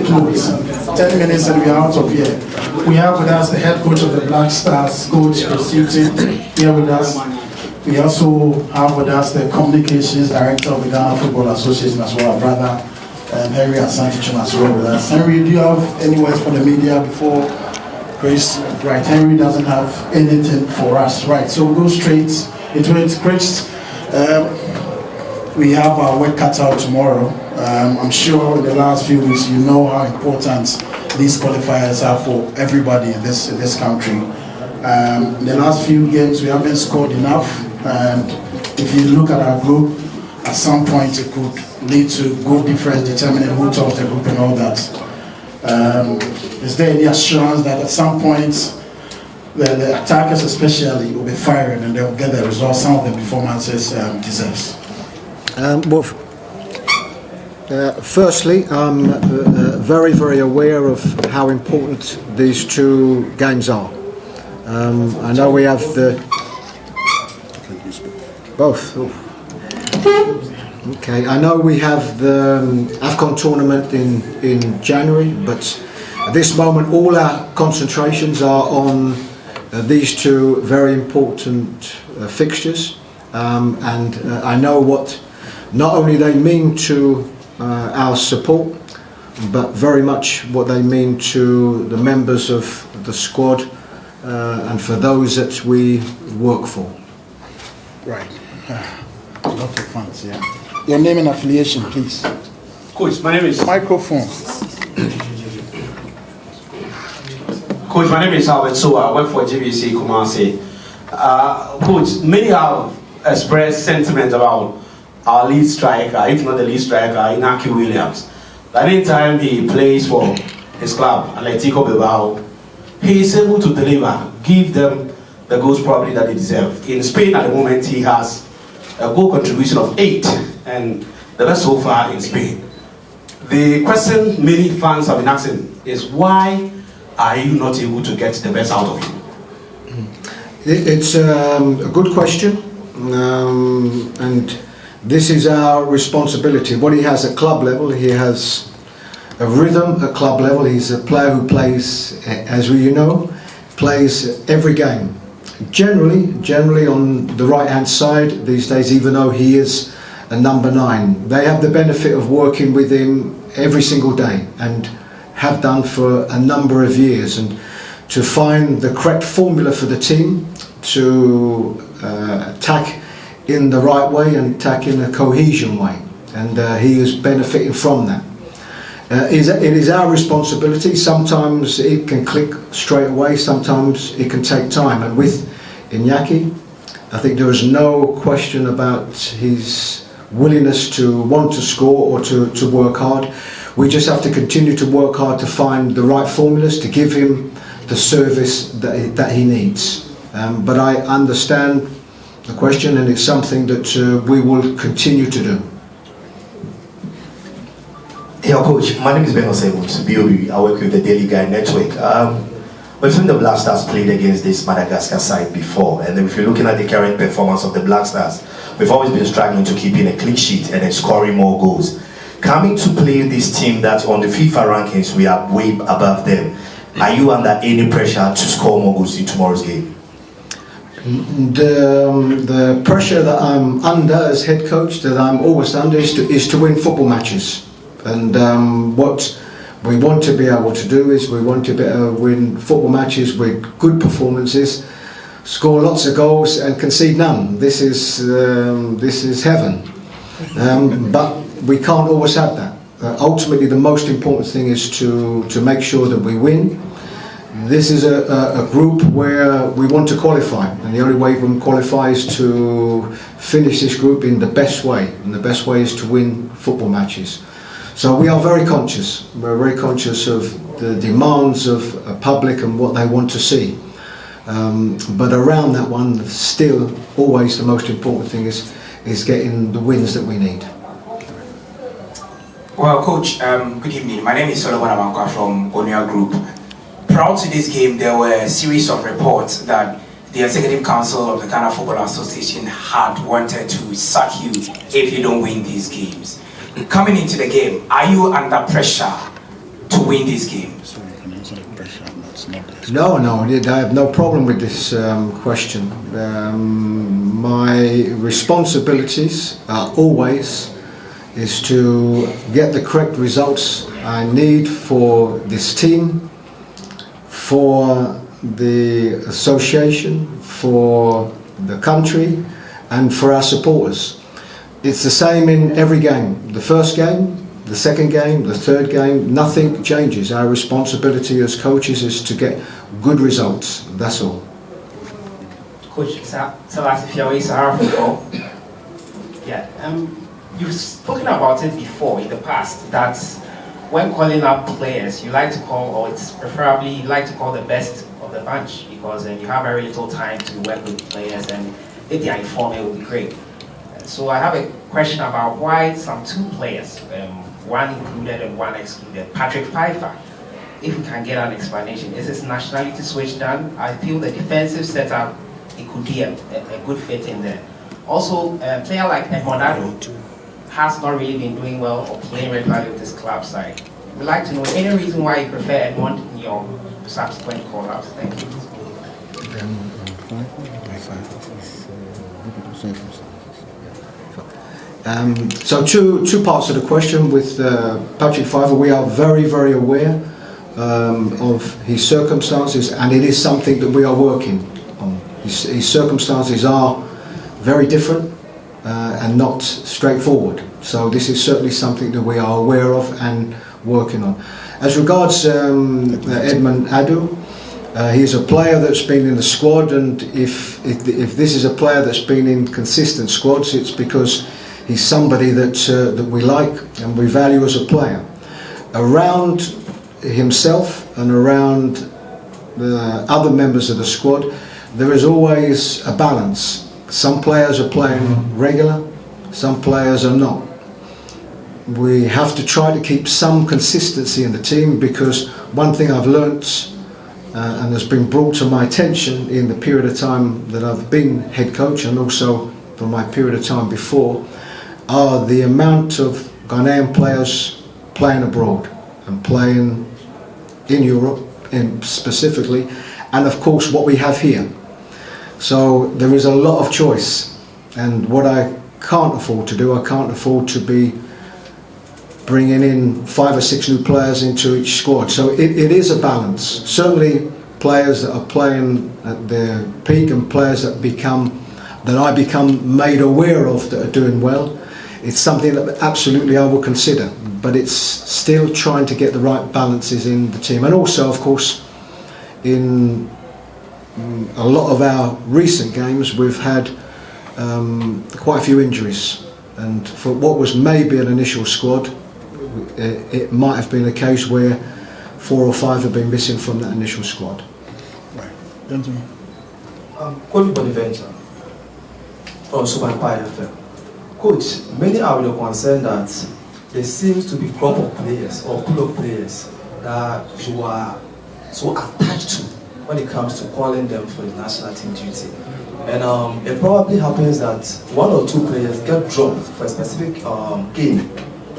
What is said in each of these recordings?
close. 10 minutes and we're out of here. We have with us the head coach of the Black Stars, Coach Hughton, here with us. We also have with us the communications director of the Ghana Football Association as well, our brother Henry Asantichum as well with us. Henry, do you have any words for the media before Chris? Right, Henry doesn't have anything for us. Right, so we'll go straight into it. Chris, we have our work cut out tomorrow. I'm sure in the last few weeks you know how important these qualifiers are for everybody in this country. In the last few games we haven't scored enough, and if you look at our group, at some point it could lead to goal difference determining who tops the group and all that. Is there any assurance that at some point the attackers especially will be firing and they'll get the results some of the performances deserves? Firstly, I'm very, very aware of how important these two games are. I know we have both. Okay, I know we have the AFCON tournament in January, but at this moment all our concentrations are on these two very important fixtures, and I know what not only they mean to our support, but very much what they mean to the members of the squad and for those that we work for. Right. A lot of fans, yeah. Your name and affiliation, please. Coach, my name is... Microphone. Coach, my name is Albert, so I work for GBC Kumasi. Coach, many have expressed sentiment about our lead striker, if not the lead striker, Inaki Williams. Anytime he plays for his club, Atletico Bilbao, he is able to deliver, give them the goals probably that they deserve. In Spain at the moment, he has a goal contribution of 8, and the best so far in Spain. The question many fans have been asking is, why are you not able to get the best out of him? It's a good question, and this is our responsibility. What he has at club level, he has a rhythm at club level. He's a player who plays, as you know, plays every game. Generally on the right-hand side these days, even though he is a number 9. They have the benefit of working with him every single day and have done for a number of years, and to find the correct formula for the team to attack in the right way and attack in a cohesion way, and he is benefiting from that. It is our responsibility. Sometimes it can click straight away, sometimes it can take time, and with Inaki, I think there is no question about his willingness to want to score or to work hard. We just have to continue to work hard to find the right formulas to give him the service that he needs. But I understand the question, and it's something that we will continue to do. Yeah, Coach, my name is Ben Osebut, BOB. I work with the Daily Guide Network. We've seen the Black Stars played against this Madagascar side before, and if you're looking at the current performance of the Black Stars, we've always been struggling to keep in a clean sheet and then scoring more goals. Coming to play this team that on the FIFA rankings we are way above them, are you under any pressure to score more goals in tomorrow's game? The pressure that I'm under as head coach, that I'm always under, is to win football matches. And what we want to be able to do is we want to be able to win football matches with good performances, score lots of goals and concede none. This is heaven. But we can't always have that. Ultimately, the most important thing is to make sure that we win. This is a group where we want to qualify, and the only way we can qualify is to finish this group in the best way, and the best way is to win football matches. So we are very conscious. We're very conscious of the demands of a public and what they want to see. But around that one, still, always the most important thing is getting the wins that we need. Well, Coach, good evening. My name is Solomon Amankwa from Onua Group. Prior to this game, there were a series of reports that the Executive Council of the Ghana Football Association had wanted to sack you if you don't win these games. Coming into the game, are you under pressure to to win this game? No, I have no problem with this question. My responsibilities are always is to get the correct results I need for this team, for the association, for the country, and for our supporters. It's the same in every game. The first game, the second game, the third game, nothing changes. Our responsibility as coaches is to get good results. That's all. Coach, yeah, you've spoken about it before in the past that when calling up players, you like to call, or it's preferably you like to call the best of the bunch because you have very little time to work with players, and if they are informed, it would be great. So I have a question about why some two players, one included and one excluded, Patrick Pfeiffer. If we can get an explanation, is his nationality switch done? I feel the defensive setup, it could be a good fit in there. Also, a player like Edmond has not really been doing well or playing regularly with his club side. We'd like to know any reason why you prefer Edmond in your subsequent call-ups. Thank you. So two parts of the question with Patrick Pfeiffer. We are very, very aware of his circumstances, and it is something that we are working on. His circumstances are very different and not straightforward. So this is certainly something that we are aware of and working on. As regards Edmond Ayew, he is a player that's been in the squad, and if this is a player that's been in consistent squads, it's because he's somebody that we like and we value as a player. Around himself and around the other members of the squad, there is always a balance. Some players are playing regular, some players are not. We have to try to keep some consistency in the team, because one thing I've learnt and has been brought to my attention in the period of time that I've been head coach, and also for my period of time before, are the amount of Ghanaian players playing abroad and playing in Europe specifically, and of course what we have here. So there is a lot of choice, and what I can't afford to do, I can't afford to be bringing in 5 or 6 new players into each squad. So it is a balance. Certainly players that are playing at their peak and players that I become made aware of that are doing well, it's something that absolutely I will consider, but it's still trying to get the right balances in the team. And also, of course, in a lot of our recent games we've had quite a few injuries, and for what was maybe an initial squad, it might have been a case where 4 or 5 have been missing from that initial squad. Right, gentlemen. Coach Bonaventure from Super Empire FM. Coach, many are concerned that there seems to be a crop of players or pool of players that you are so attached to when it comes to calling them for the national team duty. And it probably happens that 1 or 2 players get dropped for a specific game.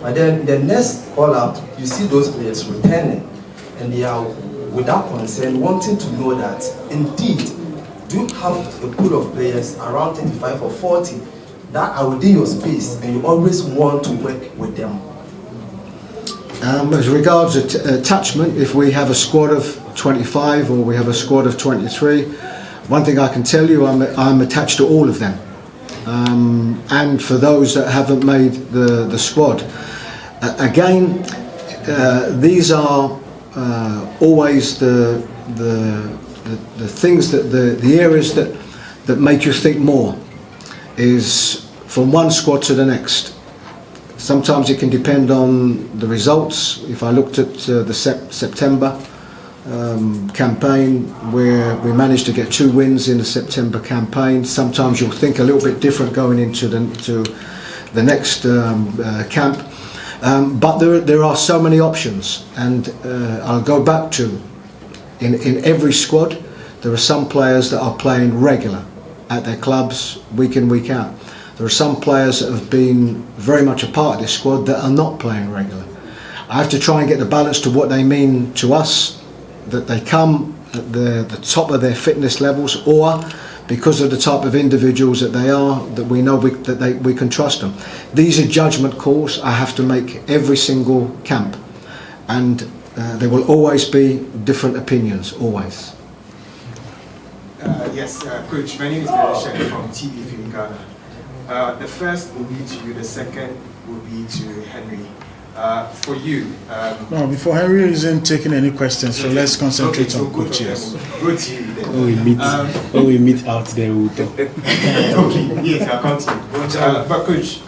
But then the next call up, you see those players returning, and they are without concern wanting to know that indeed, do you have a pool of players around 25 or 40 that are within your space and you always want to work with them? As regards attachment, if we have a squad of 25 or we have a squad of 23, one thing I can tell you, I'm attached to all of them. And for those that haven't made the squad, again, these are always the things that the areas that make you think more is from one squad to the next. Sometimes it can depend on the results. If I looked at the September campaign, where we managed to get 2 wins in the September campaign, sometimes you'll think a little bit different going into the next camp. But there are so many options, and I'll go back to in every squad there are some players that are playing regular at their clubs week in, week out. There are some players that have been very much a part of this squad that are not playing regular. I have to try and get the balance to what they mean to us, that they come at the top of their fitness levels, or because of the type of individuals that they are, that we know we can trust them. These are judgment calls I have to make every single camp, and there will always be different opinions, always. Yes, Coach, my name is Adre from TV Film Ghana. The first will be to you, the second will be to Henry. For you... no, before Henry isn't taking any questions, so let's concentrate on coaches. Go to you then. When we meet out there, we'll talk. Okay, yes, I'll come to you. But Coach,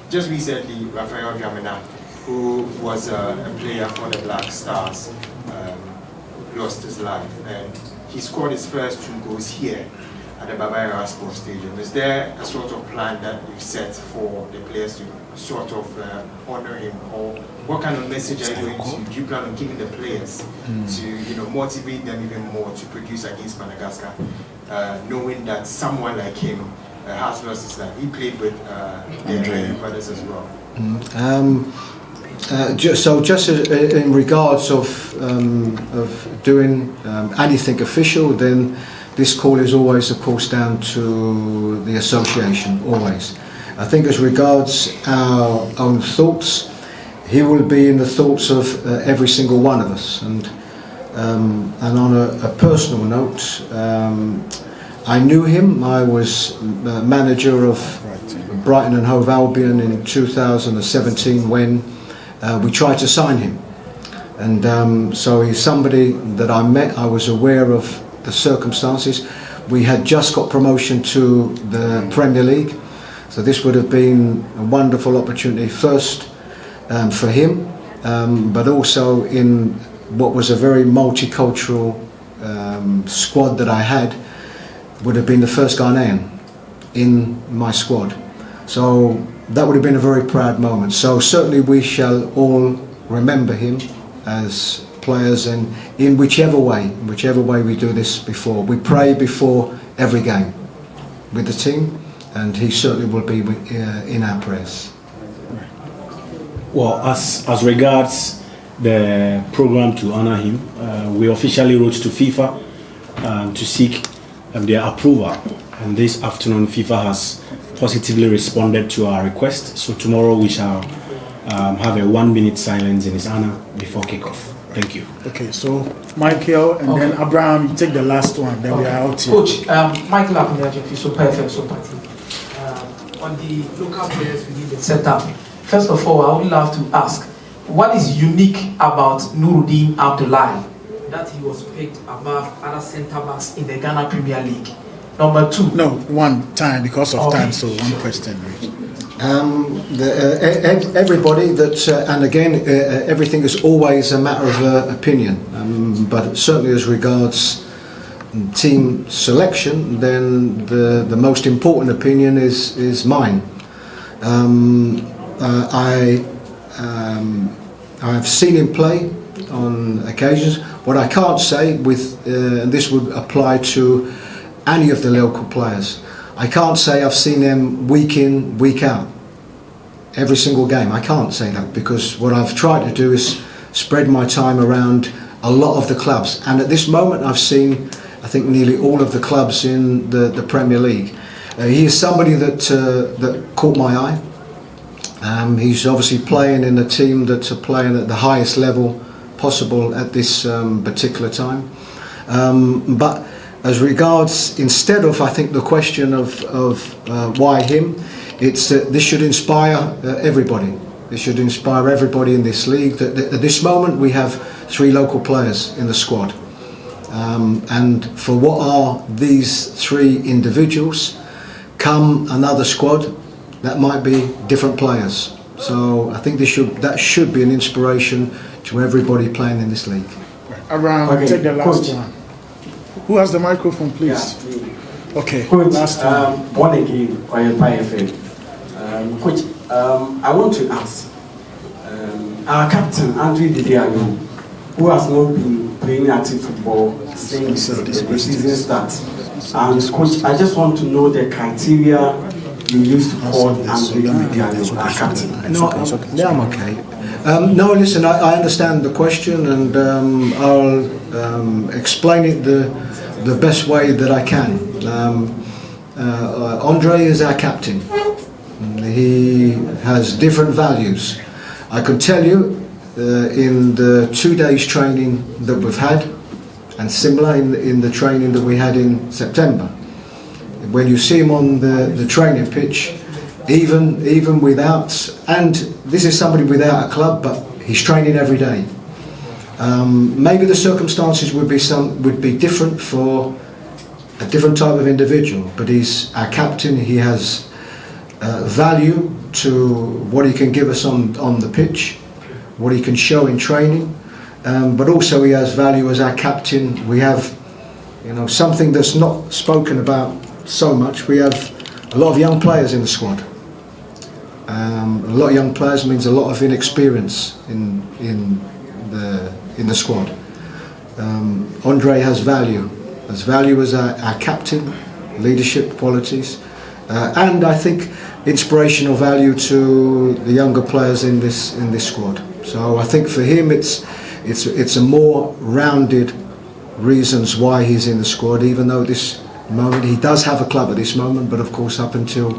just recently, Raphael Dwamena, who was a player for the Black Stars, lost his life, and he scored his first 2 goals here at the Baba Sports Stadium. Is there a sort of plan that you've set for the players to sort of honor him, or what kind of message are you going to? Do you plan on giving the players to motivate them even more to produce against Madagascar, knowing that someone like him has lost his life? He played with the Adre brothers as well. Just in regards of doing anything official, then this call is always, of course, down to the association, always. I think as regards our own thoughts, he will be in the thoughts of every single one of us. And on a personal note, I knew him. I was manager of Brighton and Hove Albion in 2017 when we tried to sign him. And so he's somebody that I met. I was aware of the circumstances. We had just got promotion to the Premier League. So this would have been a wonderful opportunity, first for him, but also in what was a very multicultural squad that I had, would have been the first Ghanaian in my squad. So that would have been a very proud moment. So certainly we shall all remember him as players, and in whichever way we do this before. We pray before every game with the team, and he certainly will be in our prayers. Well, as regards the program to honor him, we officially wrote to FIFA to seek their approval, and this afternoon FIFA has positively responded to our request. So tomorrow we shall have a 1-minute silence in his honor before kickoff. Thank you. Okay, so Michael and then Abraham, you take the last one, then we are out here. Coach, Michael Apunyaji, so perfect, so party. On the local players within the setup, first of all, I would love to ask, what is unique about Nuruddin Abdullahi that he was picked above other centre backs in the Ghana Premier League? Number 2. No, one time because of time, so one question. Everybody that, and again, everything is always a matter of opinion, but certainly as regards team selection, then the most important opinion is mine. I've seen him play on occasions. What I can't say with, and this would apply to any of the local players, I can't say I've seen them week in, week out, every single game. I can't say that, because what I've tried to do is spread my time around a lot of the clubs, and at this moment I've seen, I think, nearly all of the clubs in the Premier League. He is somebody that caught my eye. He's obviously playing in a team that's playing at the highest level possible at this particular time. But as regards, instead of, I think, the question of why him, it's this should inspire everybody. It should inspire everybody in this league. That at this moment we have 3 local players in the squad, and for what are these 3 individuals, come another squad, that might be different players. So I think that should be an inspiration to everybody playing in this league. Around, take the last one. Who has the microphone, please? Yeah. Okay, Coach, last one. One again, YFM. Coach, I want to ask, our captain, Adre Ayew, who has not been playing active football since the season starts. And Coach, I just want to know the criteria you used to call Adre Ayew our captain. No, I'm okay. No, listen, I understand the question, and I'll explain it the best way that I can. Adre is our captain. He has different values. I can tell you in the 2 days training that we've had, and similar in the training that we had in September, when you see him on the training pitch, even without, and this is somebody without a club, but he's training every day. Maybe the circumstances would be different for a different type of individual, but he's our captain. He has value to what he can give us on the pitch, what he can show in training, but also he has value as our captain. We have, something that's not spoken about so much. We have a lot of young players in the squad. A lot of young players means a lot of inexperience in the squad. Adre has value as our captain, leadership qualities, and I think inspirational value to the younger players in this squad. So I think for him it's a more rounded reasons why he's in the squad, even though at this moment he does have a club at this moment, but of course up until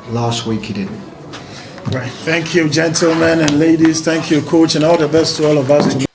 last week he didn't. Right. Thank you, gentlemen and ladies. Thank you, coach, and all the best to all of us.